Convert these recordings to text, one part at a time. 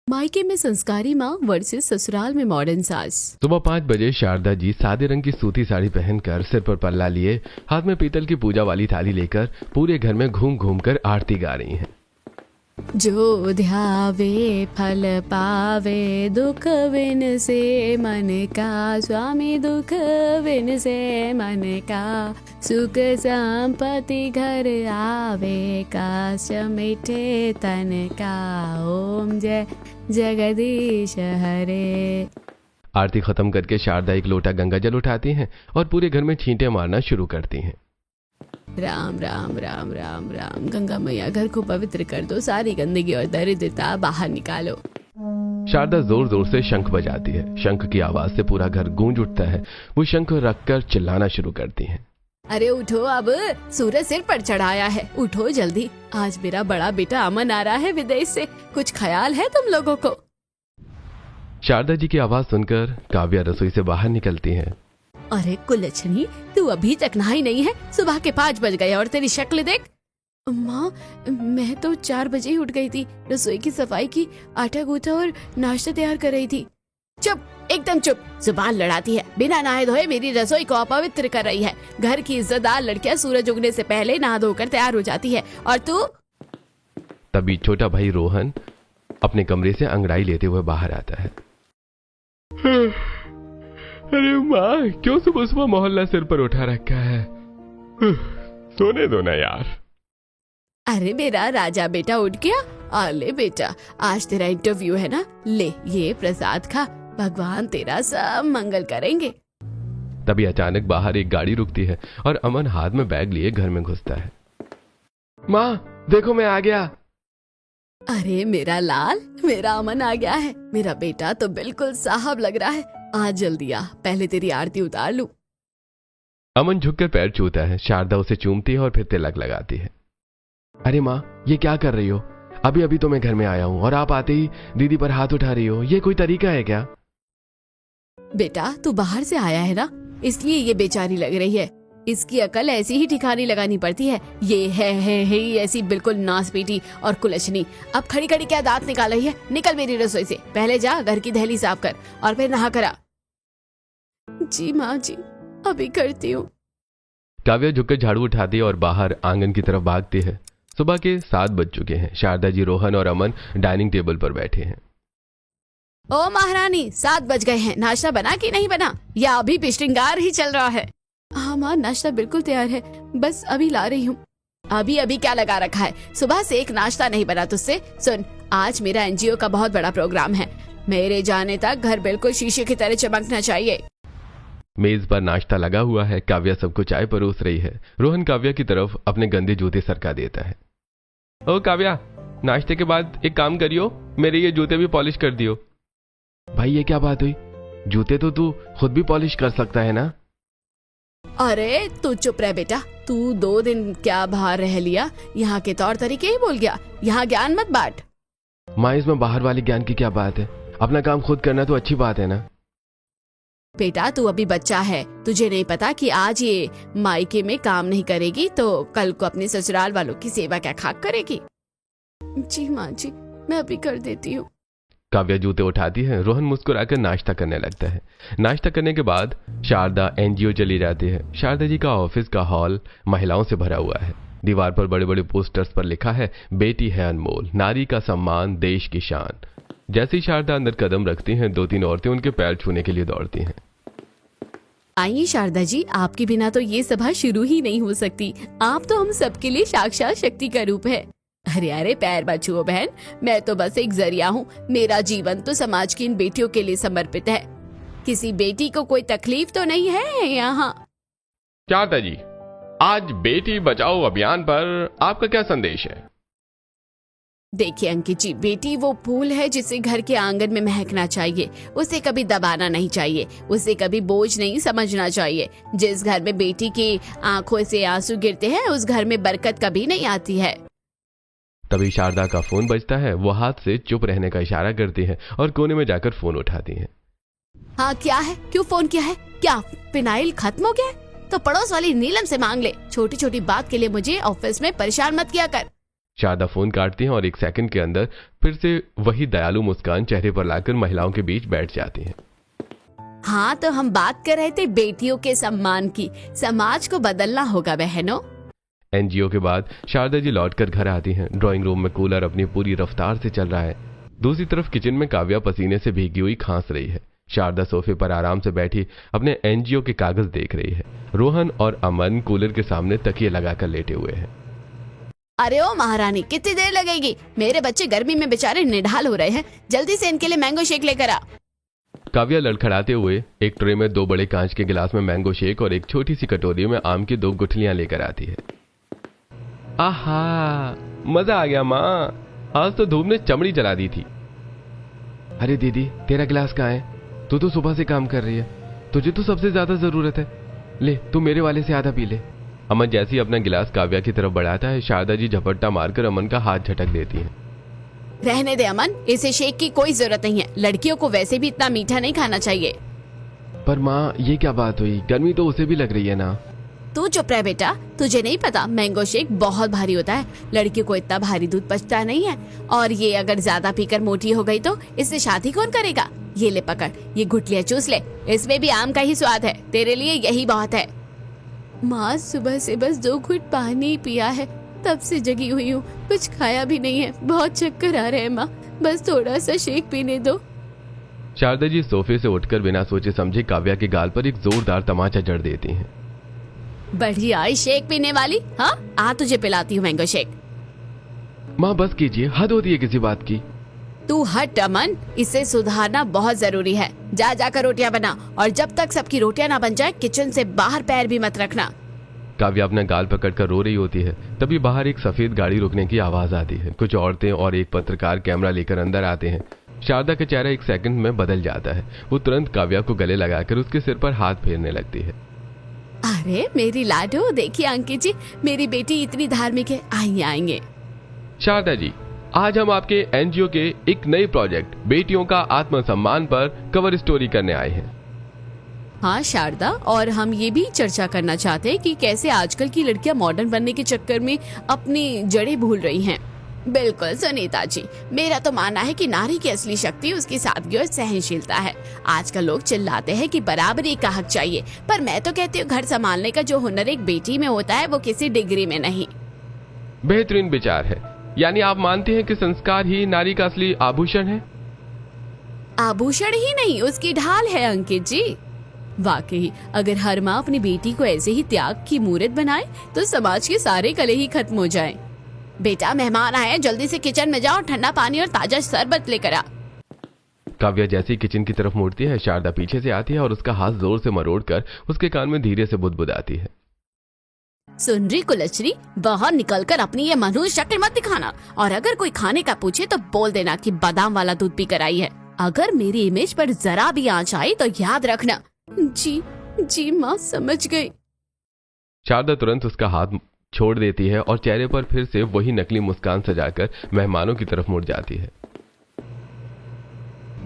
मायके में संस्कारी माँ वर्सेस ससुराल में मॉडर्न सास। सुबह 5 बजे शारदा जी सादे रंग की सूती साड़ी पहनकर, सिर पर पल्ला लिए, हाथ में पीतल की पूजा वाली थाली लेकर पूरे घर में घूम घूम कर आरती गा रही हैं। जो ध्यावे फल पावे, दुख विन से मन का स्वामी, दुख विन से मन का, सुख संपत्ति घर आवे, काश मिठे तन का, ओम जय जगदीश हरे। आरती खत्म करके शारदा एक लोटा गंगा जल उठाती हैं और पूरे घर में छींटे मारना शुरू करती हैं। राम राम राम राम राम, गंगा मैया घर को पवित्र कर दो, सारी गंदगी और दरिद्रता बाहर निकालो। शारदा जोर जोर से शंख बजाती है। शंख की आवाज से पूरा घर गूंज उठता है। वो शंख रखकर चिल्लाना शुरू करती हैं। अरे उठो, अब सूरज सिर पर चढ़ाया है, उठो जल्दी, आज मेरा बड़ा बेटा अमन आ रहा है विदेश से, कुछ ख्याल है तुम लोगों को? शारदा जी की आवाज सुनकर काव्या रसोई से बाहर निकलती है। अरे कुलच्छनी, तू अभी तक नहाई नहीं है? सुबह के 5 बज गए और तेरी शक्ल देख। माँ, मैं तो 4 बजे ही उठ गई थी, रसोई की सफाई की, आटा गूंथा और नाश्ता तैयार कर रही थी। चुप, एकदम चुप, जुबान लड़ाती है, बिना नहाए धोए मेरी रसोई को अपवित्र कर रही है। घर की इज्जतदार लड़कियां सूरज उगने से पहले नहा धोकर तैयार हो जाती है, और तू? तभी छोटा भाई रोहन अपने कमरे से अंगड़ाई लेते हुए बाहर आता है। अरे माँ, क्यों सुबह सुबह मोहल्ला सिर पर उठा रखा है? सोने दो ना यार। अरे मेरा राजा बेटा उठ गया। ले बेटा, आज तेरा इंटरव्यू है ना, ले ये प्रसाद खा, भगवान तेरा सब मंगल करेंगे। तभी अचानक बाहर एक गाड़ी रुकती है और अमन हाथ में बैग लिए घर में घुसता है। माँ देखो, मैं आ गया। अरे मेरा लाल, मेरा अमन आ गया है। मेरा बेटा तो बिल्कुल साहब लग रहा है। आज जल्दी आ, पहले तेरी आरती उतार लूं। अमन झुककर पैर छूता है। शारदा उसे चूमती है और फिर तिलक लगाती है। अरे माँ, ये क्या कर रही हो? अभी अभी तो मैं घर में आया हूँ और आप आते ही दीदी पर हाथ उठा रही हो, ये कोई तरीका है क्या? बेटा तू बाहर से आया है ना, इसलिए ये बेचारी लग रही है। इसकी अकल ऐसी ही ठिकानी लगानी पड़ती है। ये है ऐसी बिल्कुल नास पीटी और कुलच्छनी। अब खड़ी खड़ी क्या दांत निकाल रही है? निकल मेरी रसोई से, पहले जा घर की दहली साफ कर और फिर नहा कर आ। जी माँ जी, अभी करती हूँ। काव्या झुककर झाड़ू उठाती है और बाहर आंगन की तरफ भागती है। सुबह के 7 बज चुके हैं। शारदा जी, रोहन और अमन डाइनिंग टेबल पर बैठे हैं। ओ महारानी, 7 बज गए हैं, नाश्ता बना कि नहीं बना, या अभी भी श्रृंगार ही चल रहा है? हाँ माँ, नाश्ता बिल्कुल तैयार है, बस अभी ला रही हूँ। अभी अभी क्या लगा रखा है? सुबह से एक नाश्ता नहीं बना तुझसे। सुन, आज मेरा एनजीओ का बहुत बड़ा प्रोग्राम है, मेरे जाने तक घर बिल्कुल शीशे की तरह चमकना चाहिए। मेज पर नाश्ता लगा हुआ है। काव्या सबको चाय परोस रही है। रोहन काव्या की तरफ अपने गंदे जूते सरका देता है। ओ काव्या, नाश्ते के बाद एक काम करियो, मेरे ये जूते भी पॉलिश कर दियो। भाई ये क्या बात हुई? जूते तो तू खुद भी पॉलिश कर सकता है ना? अरे तू चुप रह बेटा, तू 2 दिन क्या बाहर रह लिया, यहाँ के तौर तरीके ही भूल गया। यहाँ ज्ञान मत बांट। माँ, इसमें बाहर वाले ज्ञान की क्या बात है? अपना काम खुद करना तो अच्छी बात है ना। बेटा तू अभी बच्चा है, तुझे नहीं पता कि आज ये मायके में काम नहीं करेगी तो कल को अपने ससुराल वालों की सेवा क्या खाक करेगी। जी माँ जी, मैं अभी कर देती हूँ। काव्या जूते उठाती है। रोहन मुस्कुराकर नाश्ता करने लगता है। नाश्ता करने के बाद शारदा एनजीओ चली जाती है। शारदा जी का ऑफिस का हॉल महिलाओं से भरा हुआ है। दीवार पर बड़े बड़े पोस्टर्स पर लिखा है, बेटी है अनमोल, नारी का सम्मान, देश की शान। जैसे ही शारदा अंदर कदम रखती हैं, 2-3 औरतें उनके पैर छूने के लिए दौड़ती हैं। आइए शारदा जी, आपके बिना तो ये सभा शुरू ही नहीं हो सकती। आप तो हम सबके लिए साक्षात शक्ति का रूप है। अरे अरे, पैर मत छुओ बहन, मैं तो बस एक जरिया हूँ। मेरा जीवन तो समाज की इन बेटियों के लिए समर्पित है। किसी बेटी को कोई तकलीफ तो नहीं है यहाँ? शारदा जी, आज बेटी बचाओ अभियान पर आपका क्या संदेश है? देखिए अंकित जी, बेटी वो फूल है जिसे घर के आंगन में महकना चाहिए। उसे कभी दबाना नहीं चाहिए, उसे कभी बोझ नहीं समझना चाहिए। जिस घर में बेटी की आंखों से आंसू गिरते हैं, उस घर में बरकत कभी नहीं आती है। तभी शारदा का फोन बजता है। वो हाथ से चुप रहने का इशारा करती है और कोने में जाकर फोन उठाती है। हाँ क्या है, क्यों फोन किया है? क्या फिनाइल खत्म हो गया है? तो पड़ोस वाली नीलम से मांग ले। छोटी छोटी बात के लिए मुझे ऑफिस में परेशान मत किया कर। शारदा फोन काटती हैं और 1 सेकंड के अंदर फिर से वही दयालु मुस्कान चेहरे पर लाकर महिलाओं के बीच बैठ जाती हैं। हाँ, तो हम बात कर रहे थे बेटियों के सम्मान की। समाज को बदलना होगा बहनों। एनजीओ के बाद शारदा जी लौटकर घर आती हैं। ड्राइंग रूम में कूलर अपनी पूरी रफ्तार से चल रहा है। दूसरी तरफ किचन में काव्या पसीने से भीगी हुई खांस रही है। शारदा सोफे पर आराम से बैठी अपने एनजीओ के कागज देख रही है। रोहन और अमन कूलर के सामने तकिए लगाकर लेटे हुए हैं। अरे ओ महारानी, कितनी देर लगेगी? मेरे बच्चे गर्मी में बेचारे निढाल हो रहे हैं। जल्दी से इनके लिए मैंगो शेक लेकर आ। काव्या लड़खड़ाते हुए एक ट्रे में 2 बड़े कांच के गिलास में मैंगो शेक और एक छोटी सी कटोरी में आम की 2 गुठलियां लेकर आती है। आहा, मजा आ गया माँ, आज तो धूप ने चमड़ी जला दी थी। अरे दीदी, तेरा गिलास कहाँ है? तू तो सुबह से काम कर रही है, तुझे तो सबसे ज्यादा जरूरत है। ले, तू मेरे वाले से आधा पी ले। अमन जैसे ही अपना गिलास काव्या की तरफ बढ़ाता है, शारदा जी झपट्टा मारकर अमन का हाथ झटक देती हैं। रहने दे अमन, इसे शेक की कोई जरूरत नहीं है। लड़कियों को वैसे भी इतना मीठा नहीं खाना चाहिए। पर माँ, ये क्या बात हुई? गर्मी तो उसे भी लग रही है ना। तू चुप रह बेटा, तुझे नहीं पता मैंगो शेक बहुत भारी होता है। लड़की को इतना भारी दूध पचता नहीं है, और ये अगर ज्यादा पीकर मोटी हो गई तो इससे शादी कौन करेगा? ये ले पकड़, ये गुठलियां चूस ले, इसमें भी आम का ही स्वाद है, तेरे लिए यही बहुत है। माँ, सुबह से बस 2 घूंट पानी पिया है, तब से जगी हुई हूँ, कुछ खाया भी नहीं है। बहुत चक्कर आ रहे हैं माँ, बस थोड़ा सा शेक पीने दो। शारदा जी सोफे से उठकर बिना सोचे समझे काव्या के गाल पर एक जोरदार तमाचा जड़ देती हैं। बढ़िया आई शेक पीने वाली। हाँ, आ तुझे पिलाती हूँ मैंगो शेक। माँ बस कीजिए, हद होती है किसी बात की। तू हट अमन, इसे सुधारना बहुत जरूरी है। जा जाकर रोटियां बना, और जब तक सबकी रोटियां ना बन जाए किचन से बाहर पैर भी मत रखना। काव्या अपना गाल पकड़कर रो रही होती है। तभी बाहर एक सफेद गाड़ी रुकने की आवाज आती है। कुछ औरतें और एक पत्रकार कैमरा लेकर अंदर आते हैं। शारदा का चेहरा 1 सेकंड में बदल जाता है। वो तुरंत काव्या को गले लगाकर उसके सिर पर हाथ फेरने लगती है। अरे मेरी लाडो, देखिए अंकित जी, मेरी बेटी इतनी धार्मिक है, आएंगे। शारदा जी, आज हम आपके एनजीओ के एक नए प्रोजेक्ट बेटियों का आत्मसम्मान पर कवर स्टोरी करने आए हैं। हाँ शारदा, और हम ये भी चर्चा करना चाहते हैं कि कैसे आजकल की लड़कियां मॉडर्न बनने के चक्कर में अपनी जड़ें भूल रही हैं। बिल्कुल सुनीता जी, मेरा तो मानना है कि नारी की असली शक्ति उसकी सादगी और सहनशीलता है। आजकल लोग चिल्लाते हैं कि बराबरी का हक चाहिए, पर मैं तो कहती हूँ घर संभालने का जो हुनर एक बेटी में होता है वो किसी डिग्री में नहीं। बेहतरीन विचार है। यानी आप मानते हैं कि संस्कार ही नारी का असली आभूषण है? आभूषण ही नहीं, उसकी ढाल है अंकित जी। वाकई, अगर हर माँ अपनी बेटी को ऐसे ही त्याग की मूर्त बनाए तो समाज के सारे कले ही खत्म हो जाएं। बेटा, मेहमान आए हैं, जल्दी से किचन में जाओ, ठंडा पानी और ताजा शरबत लेकर आ। काव्या जैसे ही किचन की तरफ मुड़ती है, शारदा पीछे से आती है और उसका हाथ जोर से मरोड़कर उसके कान में धीरे से बुदबुदाती है। सुन रही कुलच्छनी, बाहर निकलकर अपनी ये मनहूस शक्ल मत दिखाना, और अगर कोई खाने का पूछे तो बोल देना कि बादाम वाला दूध पी कर आई है। अगर मेरी इमेज पर जरा भी आंच आई तो याद रखना। जी माँ, समझ गई। शारदा तुरंत उसका हाथ छोड़ देती है और चेहरे पर फिर से वही नकली मुस्कान सजाकर मेहमानों की तरफ मुड़ जाती है।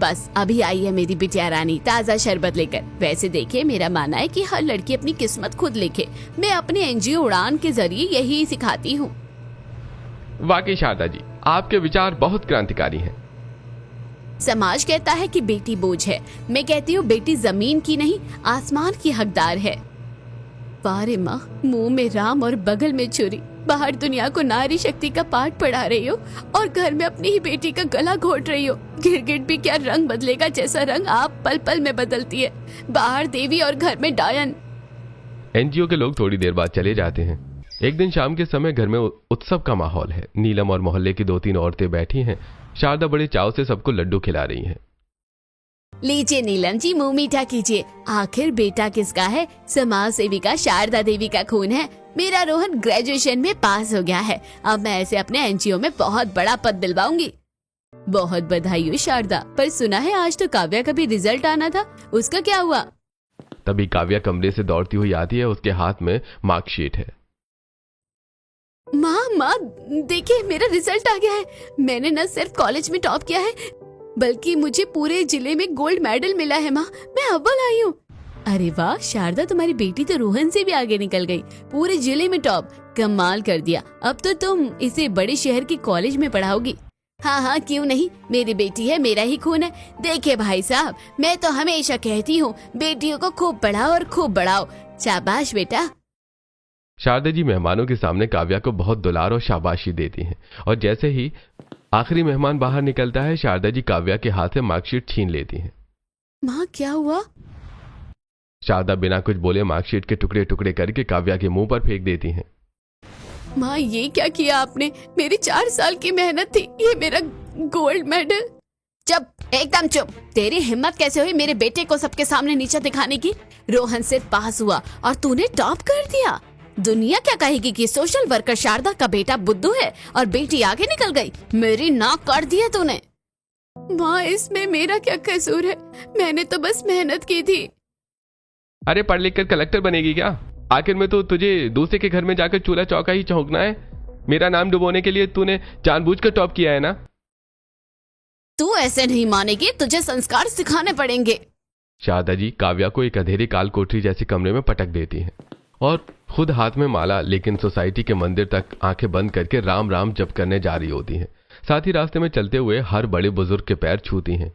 बस अभी आई है मेरी बिटिया रानी ताजा शरबत लेकर। वैसे देखिए, मेरा मानना है कि हर लड़की अपनी किस्मत खुद लिखे। मैं अपने एनजीओ उड़ान के जरिए यही सिखाती हूँ। वाकई शारदा जी, आपके विचार बहुत क्रांतिकारी हैं। समाज कहता है कि बेटी बोझ है, मैं कहती हूँ बेटी जमीन की नहीं, आसमान की हकदार है। वारे माँ, मुंह में राम और बगल में छुरी। बाहर दुनिया को नारी शक्ति का पाठ पढ़ा रही हो और घर में अपनी ही बेटी का गला घोट रही हो। गिरगिट भी क्या रंग बदलेगा जैसा रंग आप पल पल में बदलती है। बाहर देवी और घर में डायन। एनजीओ के लोग थोड़ी देर बाद चले जाते हैं। एक दिन शाम के समय घर में उत्सव का माहौल है। नीलम और मोहल्ले की 2-3 औरतें बैठी हैं। शारदा बड़े चाव से सबको लड्डू खिला रही हैं। लीजिए नीलम जी, मुंह मीठा कीजिए। आखिर बेटा किसका है? समाज सेविका शारदा देवी का खून है। मेरा रोहन ग्रेजुएशन में पास हो गया है। अब मैं ऐसे अपने एनजीओ में बहुत बड़ा पद दिलवाऊंगी। बहुत बधाई हो शारदा, पर सुना है आज तो काव्या का भी रिजल्ट आना था, उसका क्या हुआ? तभी काव्या कमरे से दौड़ती हुई आती है। उसके हाथ में मार्कशीट है। माँ देखिए, मेरा रिजल्ट आ गया है। मैंने न सिर्फ कॉलेज में टॉप किया है, बल्कि मुझे पूरे जिले में गोल्ड मेडल मिला है। माँ, मैं अव्वल आई हूँ। अरे वाह शारदा, तुम्हारी बेटी तो रोहन से भी आगे निकल गई, पूरे जिले में टॉप। कमाल कर दिया, अब तो तुम इसे बड़े शहर के कॉलेज में पढ़ाओगी। हाँ हाँ क्यों नहीं, मेरी बेटी है, मेरा ही खून है। देखिए भाई साहब, मैं तो हमेशा कहती हूँ बेटियों को खूब पढ़ाओ और खूब बढ़ाओ। शाबाश बेटा। शारदा जी मेहमानों के सामने काव्या को बहुत दुलार और शाबाशी देती हैं और जैसे ही आखिरी मेहमान बाहर निकलता है, शारदा जी काव्या के हाथ से मार्कशीट छीन लेती हैं। माँ क्या हुआ? शारदा बिना कुछ बोले मार्कशीट के टुकड़े टुकड़े करके काव्या के मुंह पर फेंक देती हैं। माँ ये क्या किया आपने? मेरी 4 साल की मेहनत थी, ये मेरा गोल्ड मेडल। चुप, एकदम चुप। तेरी हिम्मत कैसे हुई मेरे बेटे को सबके सामने नीचा दिखाने की? रोहन सिर्फ पास हुआ और तूने टॉप कर दिया। दुनिया क्या कहेगी कि सोशल वर्कर शारदा का बेटा बुद्धू है और बेटी आगे निकल गई। मेरी नाक काट दी है तूने। माँ इसमें मेरा क्या कसूर है? मैंने तो बस मेहनत की थी। अरे पढ़ लिख कर कलेक्टर बनेगी क्या? आखिर में तो तुझे दूसरे के घर में जाकर चूल्हा चौका ही चौंकना है। मेरा नाम डुबोने के लिए तूने जानबूझकर टॉप किया है ना? तू ऐसे नहीं मानेगी, तुझे संस्कार सिखाने पड़ेंगे। शारदा जी काव्या को एक अंधेरी काल कोठरी जैसे कमरे में पटक देती हैं और खुद हाथ में माला लेकिन सोसाइटी के मंदिर तक आंखें बंद करके राम राम जप करने जा रही होती हैं। साथ ही रास्ते में चलते हुए हर बड़े बुजुर्ग के पैर छूती हैं।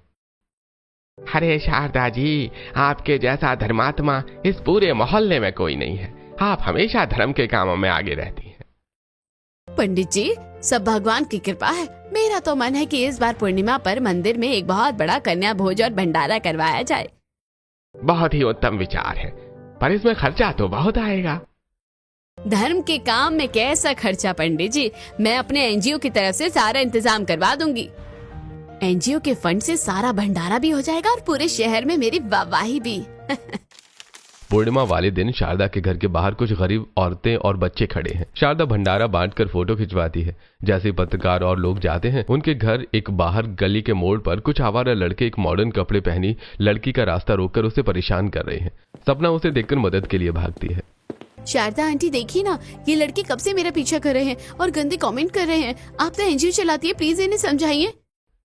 अरे शारदा जी, आपके जैसा धर्मात्मा इस पूरे मोहल्ले में कोई नहीं है। आप हमेशा धर्म के कामों में आगे रहती हैं। पंडित जी सब भगवान की कृपा है। मेरा तो मन है कि इस बार पूर्णिमा पर मंदिर में एक बहुत बड़ा कन्या भोज और भंडारा करवाया जाए। बहुत ही उत्तम विचार है, पर इसमें खर्चा तो बहुत आएगा। धर्म के काम में कैसा खर्चा पंडित जी? मैं अपने एनजीओ की तरफ से सारा इंतजाम करवा दूंगी। एनजीओ के फंड से सारा भंडारा भी हो जाएगा और पूरे शहर में मेरी वाहवाही भी। पूर्णिमा वाले दिन शारदा के घर के बाहर कुछ गरीब औरतें और बच्चे खड़े हैं। शारदा भंडारा बांटकर फोटो खिंचवाती है। जैसे पत्रकार और लोग जाते हैं उनके घर, एक बाहर गली के मोड़ पर कुछ आवारा लड़के एक मॉडर्न कपड़े पहनी लड़की का रास्ता रोककर उसे परेशान कर रहे हैं। सपना उसे देखकर मदद के लिए भागती है। शारदा आंटी देखिए ना, ये लड़के कब से मेरा पीछा कर रहे हैं और गंदे कमेंट कर रहे हैं। आप तो एनजीओ चलाती है, प्लीज इन्हें समझाइए।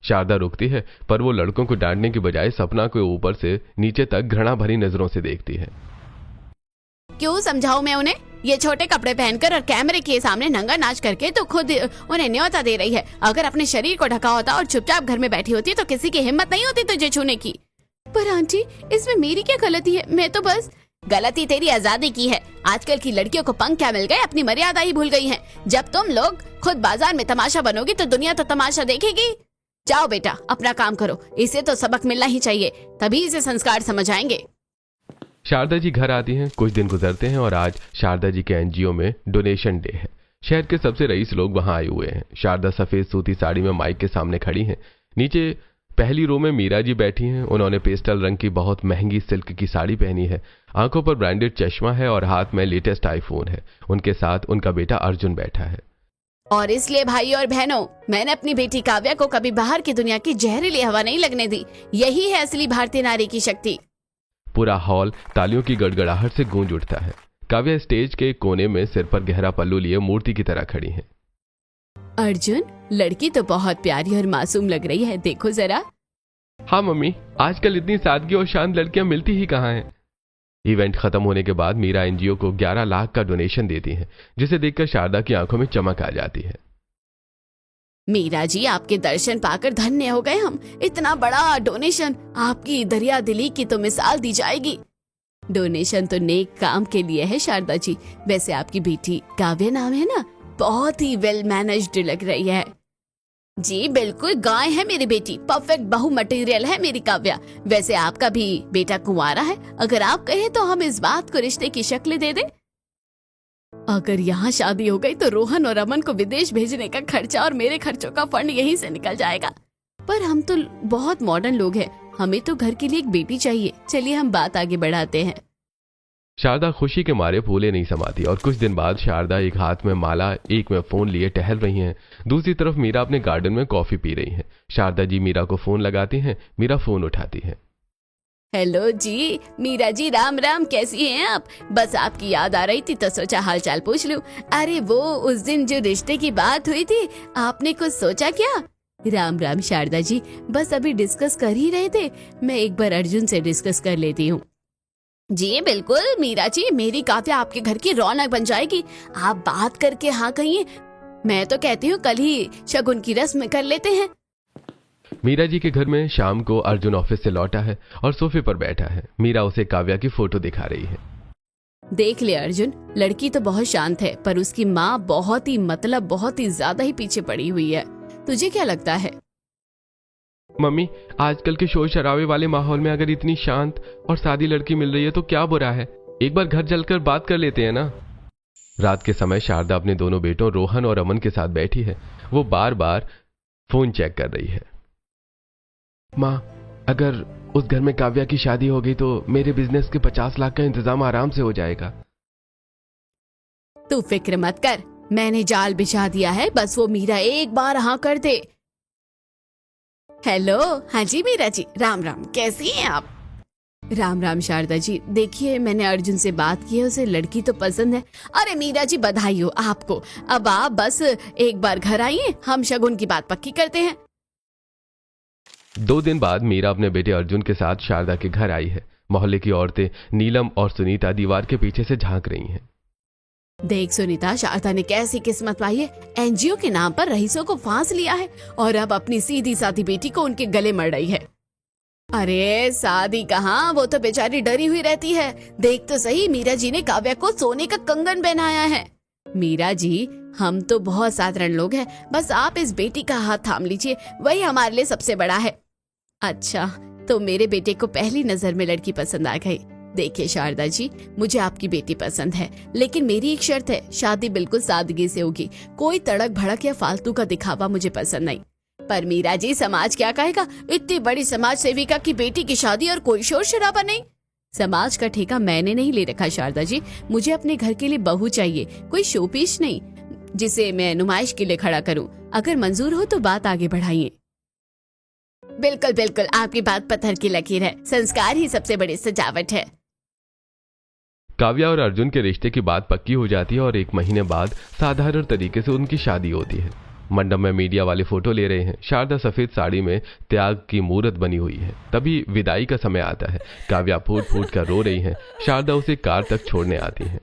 शारदा रुकती है पर वो लड़कों को डांटने की बजाय सपना को ऊपर से नीचे तक घृणा भरी नजरों से देखती है। क्यों समझाऊं मैं उन्हें? ये छोटे कपड़े पहनकर और कैमरे के सामने नंगा नाच करके तो खुद उन्हें न्योता दे रही है। अगर अपने शरीर को ढका होता और चुपचाप घर में बैठी होती तो किसी की हिम्मत नहीं होती तुझे छूने की। पर आंटी इसमें मेरी क्या गलती है? मैं तो बस। गलती तेरी आजादी की है। आजकल की लड़कियों को पंख क्या मिल गए, अपनी मर्यादा ही भूल गई हैं। जब तुम लोग खुद बाजार में तमाशा बनोगी तो दुनिया तो तमाशा देखेगी। जाओ बेटा अपना काम करो, इसे तो सबक मिलना ही चाहिए, तभी इसे संस्कार समझ आएंगे। शारदा जी घर आती हैं। कुछ दिन गुजरते हैं और आज शारदा जी के एनजीओ में डोनेशन डे है। शहर के सबसे रईस लोग वहां आए हुए हैं। शारदा सफेद सूती साड़ी में माइक के सामने खड़ी हैं। नीचे पहली रो में मीरा जी बैठी हैं। उन्होंने पेस्टल रंग की बहुत महंगी सिल्क की साड़ी पहनी है। आंखों पर ब्रांडेड चश्मा है और हाथ में लेटेस्ट आईफोन है। उनके साथ उनका बेटा अर्जुन बैठा है। और इसलिए भाई और बहनों, मैंने अपनी बेटी काव्या को कभी बाहर की दुनिया की जहरीली हवा नहीं लगने दी। यही है असली भारतीय नारी की शक्ति। पूरा हॉल तालियों की गड़गड़ाहट से गूंज उठता है। काव्या स्टेज के कोने में सिर पर गहरा पल्लू लिए मूर्ति की तरह खड़ी है। अर्जुन, लड़की तो बहुत प्यारी और मासूम लग रही है, देखो जरा। हाँ मम्मी, आजकल इतनी सादगी और शांत लड़कियां मिलती ही कहाँ हैं। इवेंट खत्म होने के बाद मीरा एनजीओ को 11 लाख का डोनेशन देती है, जिसे देखकर शारदा की आंखों में चमक आ जाती है। मीरा जी आपके दर्शन पाकर धन्य हो गए हम। इतना बड़ा डोनेशन, आपकी दरिया दिली की तो मिसाल दी जाएगी। डोनेशन तो नेक काम के लिए है शारदा जी। वैसे आपकी बेटी काव्या नाम है ना, बहुत ही वेल मैनेज्ड लग रही है। जी बिल्कुल, गाय है मेरी बेटी, परफेक्ट बहु मटेरियल है मेरी काव्या। वैसे आपका भी बेटा कुंवारा है, अगर आप कहें तो हम इस बात को रिश्ते की शक्ल दे दें। अगर यहाँ शादी हो गई तो रोहन और अमन को विदेश भेजने का खर्चा और मेरे खर्चों का फंड यहीं से निकल जाएगा। पर हम तो बहुत मॉडर्न लोग हैं, हमें तो घर के लिए एक बेटी चाहिए। चलिए हम बात आगे बढ़ाते हैं। शारदा खुशी के मारे फूले नहीं समाती और कुछ दिन बाद शारदा एक हाथ में माला, एक में फोन लिए टहल रही हैं। दूसरी तरफ मीरा अपने गार्डन में कॉफी पी रही हैं। शारदा जी मीरा को फोन लगाती हैं। मीरा फोन उठाती है। हेलो जी, मीरा जी राम राम, कैसी हैं आप? बस आपकी याद आ रही थी तो सोचा हाल चाल पूछ लूं। अरे वो उस दिन जो रिश्ते की बात हुई थी, आपने कुछ सोचा क्या? राम राम शारदा जी, बस अभी डिस्कस कर ही रहे थे। मैं एक बार अर्जुन से डिस्कस कर लेती हूँ। जी बिल्कुल मीरा जी, मेरी काव्या आपके घर की रौनक बन जाएगी। आप बात करके हाँ कहिए। मैं तो कहती हूँ कल ही शगुन की रस्म कर लेते हैं। मीरा जी के घर में शाम को अर्जुन ऑफिस से लौटा है और सोफे पर बैठा है। मीरा उसे काव्या की फोटो दिखा रही है। देख ले अर्जुन, लड़की तो बहुत शांत है, पर उसकी माँ बहुत ही ज्यादा ही पीछे पड़ी हुई है। तुझे क्या लगता है? मम्मी, आजकल के शोर शराबे वाले माहौल में अगर इतनी शांत और सादी लड़की मिल रही है तो क्या बुरा है? एक बार घर चलकर बात कर लेते हैं ना। रात के समय शारदा अपने दोनों बेटों रोहन और अमन के साथ बैठी है। वो बार बार फोन चेक कर रही है। माँ, अगर उस घर में काव्या की शादी हो गई तो मेरे बिजनेस के 50 लाख का इंतजाम आराम से हो जाएगा। तू फिक्र मत कर, मैंने जाल बिछा दिया है, बस वो मीरा एक बार हाँ कर दे। हेलो, हाँ जी मीरा जी, राम राम, कैसी हैं आप? राम राम शारदा जी, देखिए मैंने अर्जुन से बात की है, उसे लड़की तो पसंद है। अरे मीरा जी, बधाई हो आपको। अब आप बस एक बार घर आइए, हम शगुन की बात पक्की करते हैं। 2 दिन बाद मीरा अपने बेटे अर्जुन के साथ शारदा के घर आई है। मोहल्ले की औरतें नीलम और सुनीता दीवार के पीछे से झांक रही हैं। देख सुनीता, शारदा ने कैसी किस्मत पाई है। एनजीओ के नाम पर रईसों को फांस लिया है और अब अपनी सीधी सादी बेटी को उनके गले मर रही है। अरे शादी कहाँ, वो तो बेचारी डरी हुई रहती है। देख तो सही, मीरा जी ने काव्या को सोने का कंगन पहनाया है। मीरा जी, हम तो बहुत साधारण लोग हैं, बस आप इस बेटी का हाथ थाम लीजिए, वही हमारे लिए सबसे बड़ा है। अच्छा, तो मेरे बेटे को पहली नजर में लड़की पसंद आ गई। देखिए शारदा जी, मुझे आपकी बेटी पसंद है, लेकिन मेरी एक शर्त है, शादी बिल्कुल सादगी से होगी। कोई तड़क भड़क या फालतू का दिखावा मुझे पसंद नहीं। पर मीरा जी, समाज क्या कहेगा? इतनी बड़ी समाज सेविका की बेटी की शादी और कोई शोर शराबा नहीं। समाज का ठेका मैंने नहीं ले रखा शारदा जी, मुझे अपने घर के लिए बहू चाहिए, कोई शोपीस नहीं जिसे मैं नुमाइश के लिए खड़ा करूं। अगर मंजूर हो तो बात आगे बढ़ाइए। बिल्कुल बिल्कुल, आपकी बात पत्थर की लकीर है, संस्कार ही सबसे बड़ी सजावट है। काव्या और अर्जुन के रिश्ते की बात पक्की हो जाती है और 1 महीने बाद साधारण तरीके से उनकी शादी होती है। मंडप में मीडिया वाले फोटो ले रहे हैं। शारदा सफेद साड़ी में त्याग की मूर्त बनी हुई है। तभी विदाई का समय आता है। काव्या फूट फूट कर रो रही है। शारदा उसे कार तक छोड़ने आती है।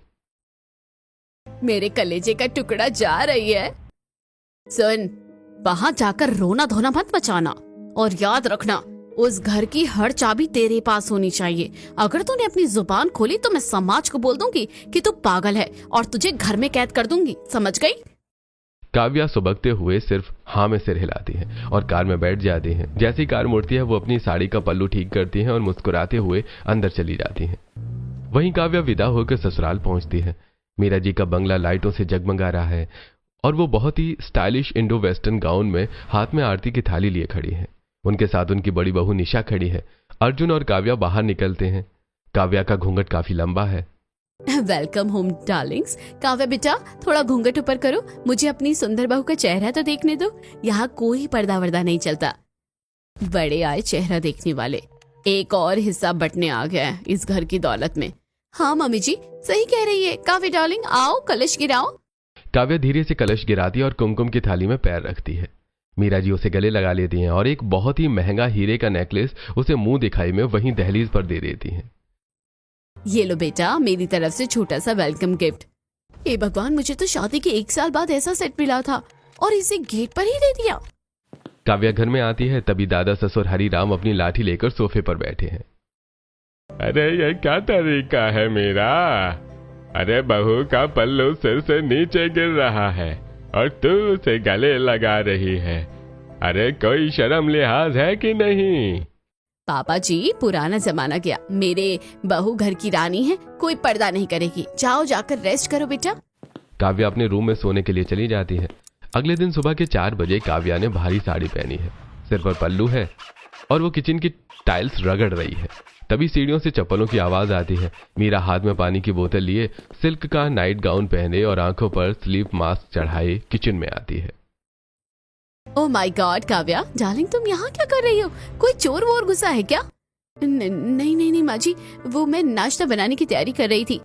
मेरे कलेजे का टुकड़ा जा रही है। सुन, वहां जाकर रोना धोना मत मचाना, और याद रखना, उस घर की हर चाबी तेरे पास होनी चाहिए। अगर तूने अपनी जुबान खोली तो मैं समाज को बोल दूंगी कि तू पागल है और तुझे घर में कैद कर दूंगी, समझ गई? काव्या सुबकते हुए सिर्फ हाँ में सिर हिलाती है और कार में बैठ जाती है। जैसे ही कार मुड़ती है, वो अपनी साड़ी का पल्लू ठीक करती है और मुस्कुराते हुए अंदर चली जाती है। वहीं काव्या विदा होकर ससुराल पहुंचती है। मीरा जी का बंगला लाइटों से जगमगा रहा है और वो बहुत ही स्टाइलिश इंडो वेस्टर्न गाउन में हाथ में आरती की थाली लिए खड़ी है। उनके साथ उनकी बड़ी बहू निशा खड़ी है। अर्जुन और काव्या बाहर निकलते हैं। काव्या का घूंघट काफी लंबा है। Welcome home Darling's. काव्या बेटा, थोड़ा घूंघट ऊपर करो, मुझे अपनी सुंदर बहू का चेहरा तो देखने दो। यहाँ कोई पर्दा वर्दा नहीं चलता। बड़े आए चेहरा देखने वाले। एक और हिस्सा बटने आ गया है इस घर की दौलत में। हाँ मम्मी जी, सही कह रही है। काव्या डार्लिंग, आओ कलश गिराओ। काव्या धीरे से कलश गिराती है और कुमकुम की थाली में पैर रखती है। मीरा जी उसे गले लगा लेती हैं और एक बहुत ही महंगा हीरे का नेकलेस उसे मुंह दिखाई में वहीं दहलीज पर दे देती हैं। ये लो बेटा, मेरी तरफ से छोटा सा वेलकम गिफ्ट। हे भगवान, मुझे तो शादी के 1 साल बाद ऐसा सेट मिला था और इसे गेट पर ही दे दिया। काव्या घर में आती है, तभी दादा ससुर हरिराम अपनी लाठी लेकर सोफे पर बैठे हैं। अरे ये क्या तरीका है मेरा? अरे बहू का पल्लू सिर से नीचे गिर रहा है और तू उसे गले लगा रही है। अरे कोई शर्म लिहाज है कि नहीं? पापा जी, पुराना जमाना गया। मेरे बहू घर की रानी है, कोई पर्दा नहीं करेगी। जाओ, जाकर रेस्ट करो बेटा। काव्या अपने रूम में सोने के लिए चली जाती है। अगले दिन सुबह के 4 बजे काव्या ने भारी साड़ी पहनी है, सिर पर पल्लू है और वो किचन की टाइल्स रगड़ रही है। तभी सीढ़ियों से चप्पलों की आवाज आती है। मीरा हाथ में पानी की बोतल लिए, सिल्क का नाइट गाउन पहने और आंखों पर स्लीप मास्क चढ़ाए किचन में आती है। Oh my God Kavya darling, तुम यहाँ क्या कर रही हो? कोई चोर वोर घुसा है क्या? नहीं माँ जी, वो मैं नाश्ता बनाने की तैयारी कर रही थी।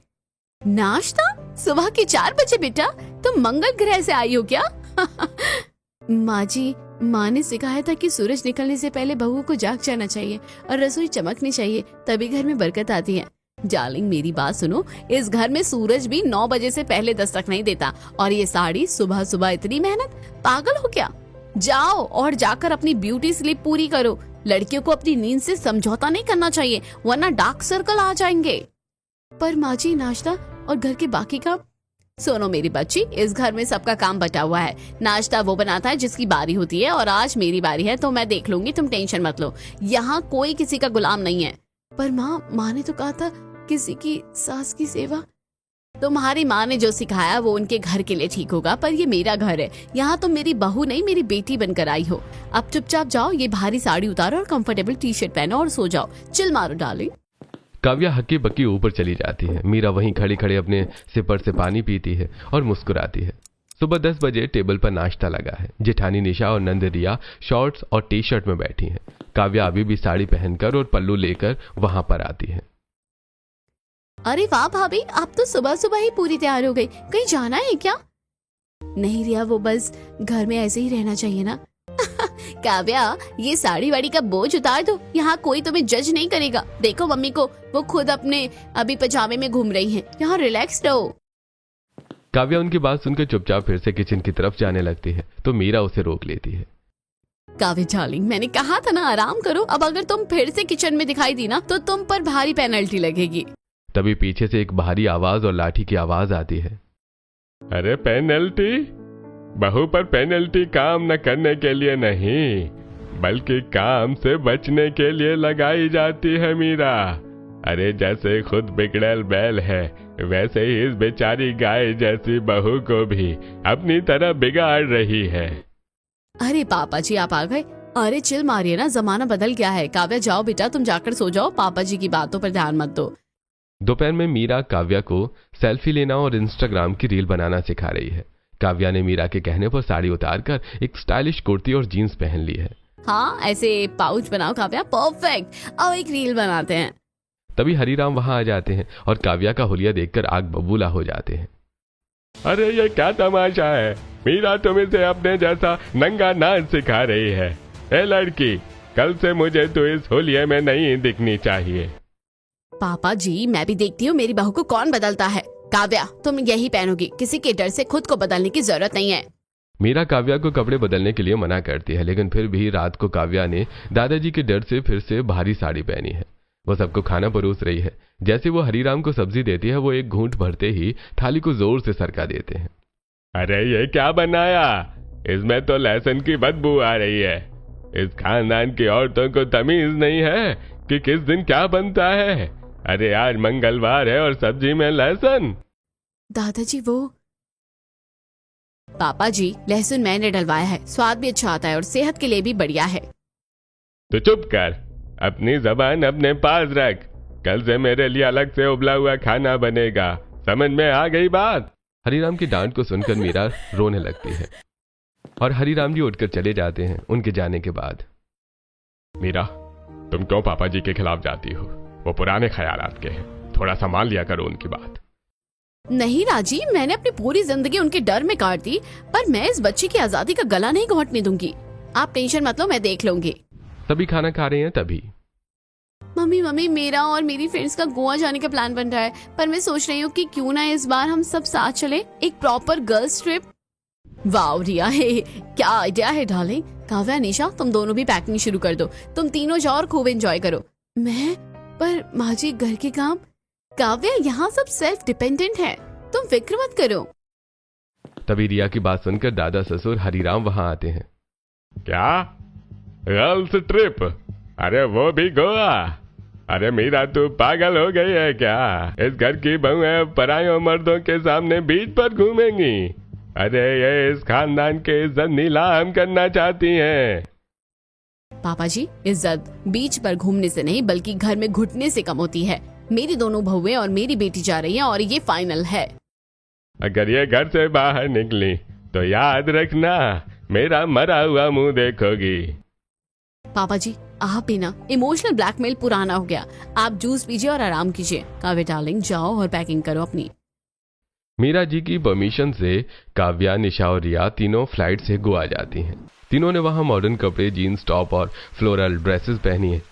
नाश्ता? सुबह के 4 बजे बेटा? तुम मंगल ग्रह से आई हो क्या? माँ जी, माँ ने सिखाया था कि सूरज निकलने से पहले बहू को जाग जाना चाहिए और रसोई चमकनी चाहिए, तभी घर में बरकत आती है। डार्लिंग मेरी बात सुनो, इस घर में सूरज भी 9 बजे से पहले दस्तक नहीं देता, और ये साड़ी सुबह सुबह इतनी मेहनत, पागल हो क्या? जाओ और जाकर अपनी ब्यूटी स्लीप पूरी करो। लड़कियों को अपनी नींद से समझौता नहीं करना चाहिए, वरना डार्क सर्कल आ जाएंगे। पर माँ जी, नाश्ता और घर के बाकी काम? सुनो मेरी बच्ची, इस घर में सबका काम बटा हुआ है। नाश्ता वो बनाता है जिसकी बारी होती है, और आज मेरी बारी है तो मैं देख लूंगी, तुम टेंशन मत लो। यहाँ कोई किसी का गुलाम नहीं है। पर माँ ने तो कहा था किसी की सास की सेवा। तुम्हारी माँ ने जो सिखाया वो उनके घर के लिए ठीक होगा, पर ये मेरा घर है। यहाँ तुम मेरी बहू नहीं, मेरी बेटी बनकर आई हो। अब चुपचाप जाओ, ये भारी साड़ी उतारो और कंफर्टेबल टी शर्ट पहनो और सो जाओ। चिल मारो डार्लिंग। काव्या हक्की बक्की ऊपर चली जाती है। मीरा वहीं खड़ी खड़ी अपने सिपर से पानी पीती है और मुस्कुराती है। सुबह 10 बजे टेबल पर नाश्ता लगा है। जेठानी निशा और नंद रिया शॉर्ट्स और टी शर्ट में बैठी हैं। काव्या अभी भी साड़ी पहनकर और पल्लू लेकर वहां पर आती है। अरे वाह भाभी, आप तो सुबह सुबह ही पूरी तैयार हो गई। कहीं जाना है क्या? नहीं रिया, वो बस घर में ऐसे ही रहना चाहिए ना। काव्या, ये साड़ी वाड़ी का बोझ उतार दो, यहाँ कोई तुम्हें जज नहीं करेगा। देखो मम्मी को, वो खुद अपने अभी पजामे में घूम रही हैं। यहाँ रिलैक्स रहो। काव्या उनकी बात सुनकर चुपचाप फिर से किचन की तरफ जाने लगती है, तो मीरा उसे रोक लेती है। काव्या डार्लिंग, मैंने कहा था ना आराम करो। अब अगर तुम फिर से किचन में दिखाई दी ना तो तुम पर भारी पेनल्टी लगेगी। तभी पीछे से एक भारी आवाज और लाठी की आवाज आती है। अरे पेनल्टी? बहू पर पेनल्टी काम न करने के लिए नहीं, बल्कि काम से बचने के लिए लगाई जाती है मीरा। अरे जैसे खुद बिगड़ल बैल है, वैसे ही इस बेचारी गाय जैसी बहू को भी अपनी तरह बिगाड़ रही है। अरे पापा जी, आप आ गए। अरे चिल मारिए ना, जमाना बदल गया है। काव्या जाओ बेटा, तुम जाकर सो जाओ, पापा जी की बातों पर ध्यान मत दो। दोपहर में मीरा काव्या को सेल्फी लेना और इंस्टाग्राम की रील बनाना सिखा रही है। काव्या ने मीरा के कहने पर साड़ी उतारकर एक स्टाइलिश कुर्ती और जीन्स पहन ली है। हाँ, ऐसे पाउच बनाओ काव्या, परफेक्ट। अब एक रील बनाते हैं। तभी हरीराम वहां आ जाते हैं और काव्या का हुलिया देखकर आग बबूला हो जाते हैं। अरे ये क्या तमाशा है? मीरा तुम इसे अपने जैसा नंगा नाच सिखा रही है। ए लड़की, कल से मुझे तो इस होलिये में नहीं दिखनी चाहिए। पापा जी, मैं भी देखती हूँ मेरी बहू को कौन बदलता है। काव्या, तुम यही पहनोगी, किसी के डर से खुद को बदलने की जरूरत नहीं है। मीरा काव्या को कपड़े बदलने के लिए मना करती है, लेकिन फिर भी रात को काव्या ने दादाजी के डर से फिर से भारी साड़ी पहनी है। वो सबको खाना परोस रही है। जैसे वो हरीराम को सब्जी देती है, वो एक घूंट भरते ही थाली को जोर से सरका देते हैं। अरे ये क्या बनाया? इसमें तो लहसुन की बदबू आ रही है। इस खानदान की औरतों को तमीज नहीं है कि किस दिन क्या बनता है। अरे आज मंगलवार है और सब्जी में लहसुन। दादाजी, वो पापा जी, लहसुन मैंने डलवाया है, स्वाद भी अच्छा आता है और सेहत के लिए भी बढ़िया है। तो चुप कर, अपनी जबान अपने पास रख। कल से मेरे लिए अलग से उबला हुआ खाना बनेगा, समझ में आ गई बात? हरीराम की डांट को सुनकर मीरा रोने लगती है और हरीराम जी उठकर चले जाते हैं। उनके जाने के बाद, मीरा, तुम क्यों पापा जी के खिलाफ जाती हो? वो पुराने ख्यालात के हैं, थोड़ा संभाल लिया करो उनकी बात। नहीं राजी, मैंने अपनी पूरी जिंदगी उनके डर में काट दी, पर मैं इस बच्ची की आजादी का गला नहीं घोंटने दूंगी। आप टेंशन मत लो, मैं देख लूंगी। सभी खाना खा रहे हैं तभी मम्मी, मेरा और मेरी फ्रेंड्स का गोवा जाने का प्लान बन रहा है, पर मैं सोच रही हूँ कि क्यों ना इस बार हम सब साथ चले, एक प्रॉपर गर्ल्स ट्रिप। वाह रिया, क्या आइडिया है डार्लिंग। काव्या, निशा, तुम दोनों भी पैकिंग शुरू कर दो। तुम तीनों जाओ और खूब एंजॉय करो। पर माँ जी, घर के काम। काव्या, यहाँ सब सेल्फ डिपेंडेंट है, तुम फिक्र मत करो। तभी रिया की बात सुनकर दादा ससुर हरीराम वहां आते हैं। क्या गर्ल्स ट्रिप? अरे वो भी गोवा? अरे मीरा, तू पागल हो गई है क्या? इस घर की बहुएं परायों मर्दों के सामने बीच पर घूमेंगी? अरे ये इस खानदान के इज्जत नीलाम करना चाहती हैं। पापा जी, इज्जत बीच पर घूमने से नहीं बल्कि घर में घुटने से कम होती है। मेरी दोनों बहुएं और मेरी बेटी जा रही हैं और ये फाइनल है। अगर ये घर से बाहर निकली तो याद रखना, मेरा मरा हुआ मुंह देखोगी। पापा जी, आप भी ना, इमोशनल ब्लैकमेल पुराना हो गया। आप जूस पीजिए और आराम कीजिए। काव्या डार्लिंग, जाओ और पैकिंग करो अपनी। मीरा जी की परमिशन से काव्या, निशा और रिया तीनों फ्लाइट से गोवा जाती हैं। तीनों ने वहां मॉडर्न कपड़े, जीन्स टॉप और फ्लोरल ड्रेसेस पहनी है।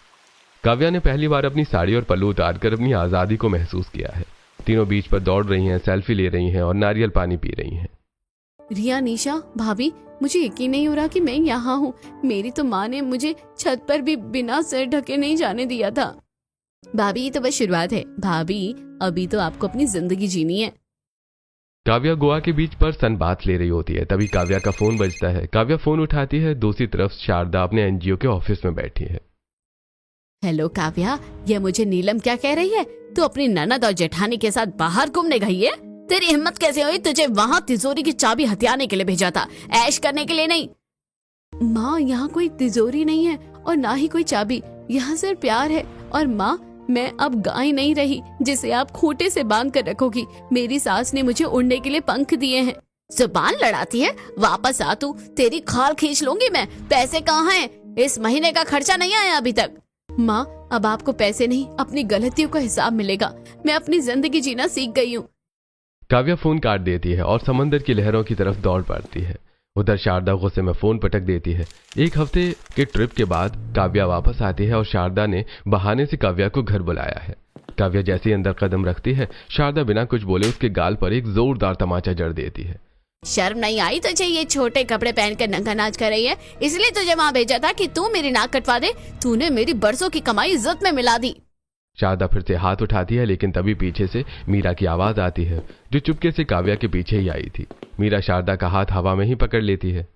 काव्या ने पहली बार अपनी साड़ी और पल्लू उतारकर अपनी आजादी को महसूस किया है। तीनों बीच पर दौड़ रही हैं, सेल्फी ले रही हैं और नारियल पानी पी रही हैं। रिया, निशा, भाभी, मुझे यकीन नहीं हो रहा कि मैं यहाँ हूँ। मेरी तो माँ ने मुझे छत पर भी बिना सिर ढके नहीं जाने दिया था। भाभी, ये तो बस शुरुआत है। भाभी, अभी तो आपको अपनी जिंदगी जीनी है। काव्या गोवा के बीच पर सन बात ले रही होती है, तभी काव्या का फोन बजता है। काव्या फोन उठाती है। दूसरी तरफ शारदा अपने एनजीओ के ऑफिस में बैठी है। हेलो काव्या, ये मुझे नीलम क्या कह रही है? तू अपनी ननद और जेठानी के साथ बाहर घूमने गई है? तेरी हिम्मत कैसे हुई? तुझे वहाँ तिजोरी की चाबी हथियाने के लिए भेजा था, ऐश करने के लिए नहीं। माँ, यहाँ कोई तिजोरी नहीं है और ना ही कोई चाबी, यहाँ सिर्फ प्यार है। और माँ, मैं अब गाय नहीं रही जिसे आप खूंटे से बांध कर रखोगी। मेरी सास ने मुझे उड़ने के लिए पंख दिए हैं। जुबान लड़ाती है, वापस आ तू, तेरी खाल खींच लूंगी मैं। पैसे कहाँ हैं? इस महीने का खर्चा नहीं आया अभी तक। माँ, अब आपको पैसे नहीं, अपनी गलतियों का हिसाब मिलेगा। मैं अपनी जिंदगी जीना सीख गई हूँ। काव्या फोन काट देती है और समंदर की लहरों की तरफ दौड़ पड़ती है। उधर शारदा गुस्से में फोन पटक देती है। एक हफ्ते के ट्रिप के बाद काव्या वापस आती है और शारदा ने बहाने से काव्या को घर बुलाया है। काव्या जैसे ही अंदर कदम रखती है, शारदा बिना कुछ बोले उसके गाल पर एक जोरदार तमाचा जड़ देती है। शर्म नहीं आई तुझे? ये छोटे कपड़े पहनकर नंगा नाच कर रही है, इसलिए तुझे वहाँ भेजा था कि तू मेरी नाक कटवा दे। तूने मेरी बरसों की कमाई इज्जत में मिला दी। शारदा फिर से हाथ उठाती है, लेकिन तभी पीछे से मीरा की आवाज आती है, जो चुपके से काव्या के पीछे ही आई थी। मीरा शारदा का हाथ हवा में ही पकड़ लेती है।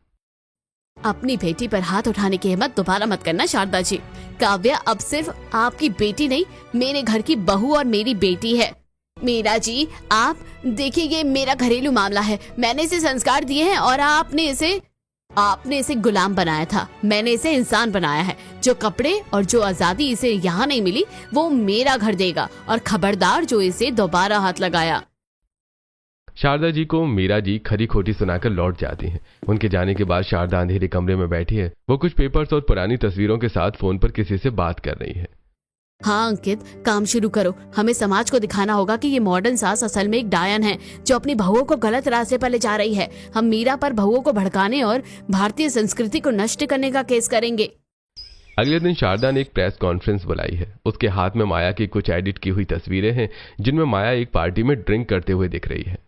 अपनी बेटी पर हाथ उठाने की हिम्मत दोबारा मत करना शारदा जी। काव्या अब सिर्फ आपकी बेटी नहीं, मेरे घर की बहू और मेरी बेटी है। मीरा जी, आप देखिए, ये मेरा घरेलू मामला है। मैंने इसे संस्कार दिए हैं और आपने इसे गुलाम बनाया था। मैंने इसे इंसान बनाया है। जो कपड़े और जो आजादी इसे यहाँ नहीं मिली, वो मेरा घर देगा। और खबरदार जो इसे दोबारा हाथ लगाया। शारदा जी को मीरा जी खरी खोटी सुनाकर लौट जाती हैं। उनके जाने के बाद शारदा अंधेरे कमरे में बैठी है। वो कुछ पेपर्स और पुरानी तस्वीरों के साथ फोन पर किसी से बात कर रही है। हाँ अंकित, काम शुरू करो। हमें समाज को दिखाना होगा कि ये मॉडर्न सास असल में एक डायन है, जो अपनी बहुओं को गलत रास्ते पर ले जा रही है। हम मीरा पर बहुओं को भड़काने और भारतीय संस्कृति को नष्ट करने का केस करेंगे। अगले दिन शारदा ने एक प्रेस कॉन्फ्रेंस बुलाई है। उसके हाथ में माया की कुछ एडिट की हुई तस्वीरें हैं, जिनमें माया एक पार्टी में ड्रिंक करते हुए दिख रही है।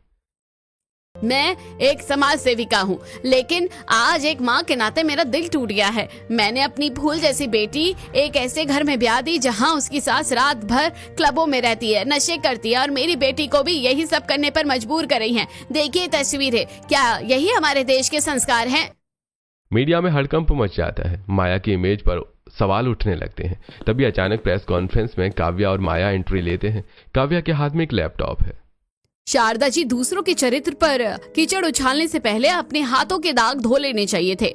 मैं एक समाज सेविका हूँ, लेकिन आज एक माँ के नाते मेरा दिल टूट गया है। मैंने अपनी फूल जैसी बेटी एक ऐसे घर में ब्याह दी जहाँ उसकी सास रात भर क्लबों में रहती है, नशे करती है और मेरी बेटी को भी यही सब करने पर मजबूर कर रही है। देखिए तस्वीरें, क्या यही हमारे देश के संस्कार हैं? मीडिया में हड़कंप मच जाता है। माया की इमेज पर सवाल उठने लगते हैं। तभी अचानक प्रेस कॉन्फ्रेंस में काव्या और माया एंट्री लेते हैं। काव्या के हाथ में एक लैपटॉप है। शारदा जी, दूसरों के चरित्र पर कीचड़ उछालने से पहले अपने हाथों के दाग धो लेने चाहिए थे।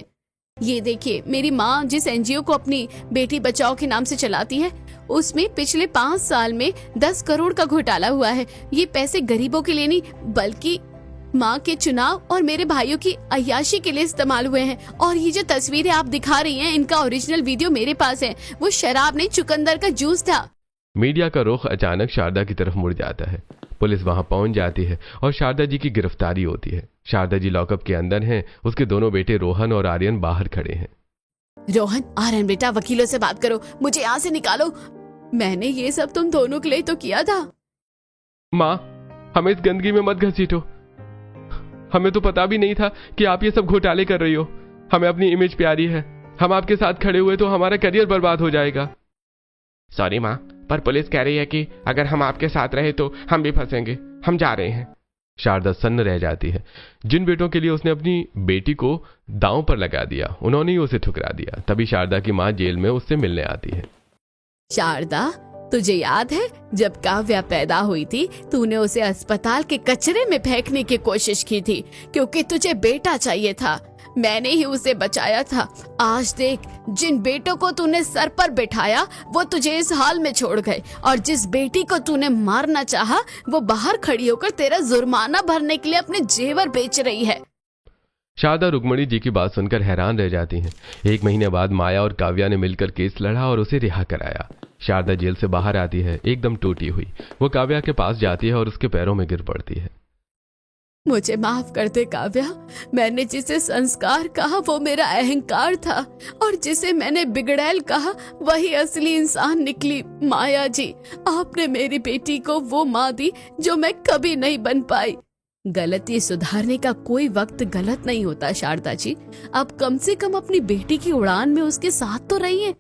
ये देखिए, मेरी माँ जिस एनजीओ को अपनी बेटी बचाओ के नाम से चलाती है, उसमें पिछले 5 साल में 10 करोड़ का घोटाला हुआ है। ये पैसे गरीबों के लिए नहीं, बल्कि माँ के चुनाव और मेरे भाइयों की अय्याशी के लिए इस्तेमाल हुए हैं। और ये जो तस्वीरें आप दिखा रही हैं, इनका ओरिजिनल वीडियो मेरे पास है। वो शराब नहीं, चुकंदर का जूस था। मीडिया का रुख अचानक शारदा की तरफ मुड़ जाता है। पुलिस वहां पहुंच जाती है और शारदा जी की गिरफ्तारी होती है। शारदा जी लॉकअप के अंदर हैं। उसके दोनों बेटे रोहन और आर्यन बाहर खड़े हैं। रोहन, आर्यन बेटा, वकीलों से बात करो, मुझे यहाँ से निकालो। मैंने ये सब तुम दोनों के लिए तो किया था। माँ, हमें इस गंदगी में मत घसीटो। हमें तो पता भी नहीं था कि आप ये सब घोटाले कर रही हो। हमें अपनी इमेज प्यारी है। हम आपके साथ खड़े हुए तो हमारा करियर बर्बाद हो जाएगा। सॉरी माँ, पर पुलिस कह रही है कि अगर हम आपके साथ रहे तो हम भी फंसेंगे। हम जा रहे हैं। शारदा सन्न रह जाती है। जिन बेटों के लिए उसने अपनी बेटी को दांव पर लगा दिया, उन्होंने ही उसे ठुकरा दिया। तभी शारदा की माँ जेल में उससे मिलने आती है। शारदा, तुझे याद है जब काव्या पैदा हुई थी, तूने उसे अस्पताल के कचरे में फेंकने की कोशिश की थी क्योंकि तुझे बेटा चाहिए था। मैंने ही उसे बचाया था। आज देख, जिन बेटों को तूने सर पर बिठाया वो तुझे इस हाल में छोड़ गए, और जिस बेटी को तूने मारना चाहा वो बाहर खड़ी होकर तेरा जुर्माना भरने के लिए अपने जेवर बेच रही है। शारदा रुक्मणी जी की बात सुनकर हैरान रह जाती हैं। 1 महीने बाद माया और काव्या ने मिलकर केस लड़ा और उसे रिहा कराया। शारदा जेल से बाहर आती है, एकदम टूटी हुई। वो काव्या के पास जाती है और उसके पैरों में गिर पड़ती है। मुझे माफ कर दे काव्या। मैंने जिसे संस्कार कहा वो मेरा अहंकार था, और जिसे मैंने बिगड़ैल कहा वही असली इंसान निकली। माया जी, आपने मेरी बेटी को वो माँ दी जो मैं कभी नहीं बन पाई। गलती सुधारने का कोई वक्त गलत नहीं होता शारदा जी। आप कम से कम अपनी बेटी की उड़ान में उसके साथ तो रहिए।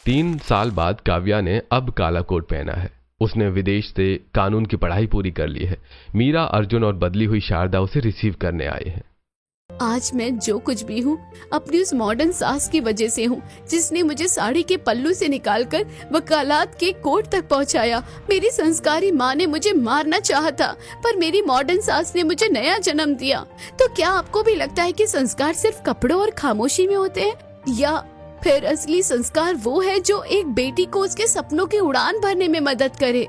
3 साल बाद काव्या ने अब काला कोट पहना है। उसने विदेश से कानून की पढ़ाई पूरी कर ली है। मीरा, अर्जुन और बदली हुई शारदा उसे रिसीव करने आए हैं। आज मैं जो कुछ भी हूँ अपनी उस मॉडर्न सास की वजह से हूँ, जिसने मुझे साड़ी के पल्लू से निकालकर वकालत के कोर्ट तक पहुँचाया। मेरी संस्कारी माँ ने मुझे मारना चाहा था, पर मेरी मॉडर्न सास ने मुझे नया जन्म दिया। तो क्या आपको भी लगता है कि संस्कार सिर्फ कपड़ों और खामोशी में होते हैं, या फिर असली संस्कार वो है जो एक बेटी को उसके सपनों की उड़ान भरने में मदद करे?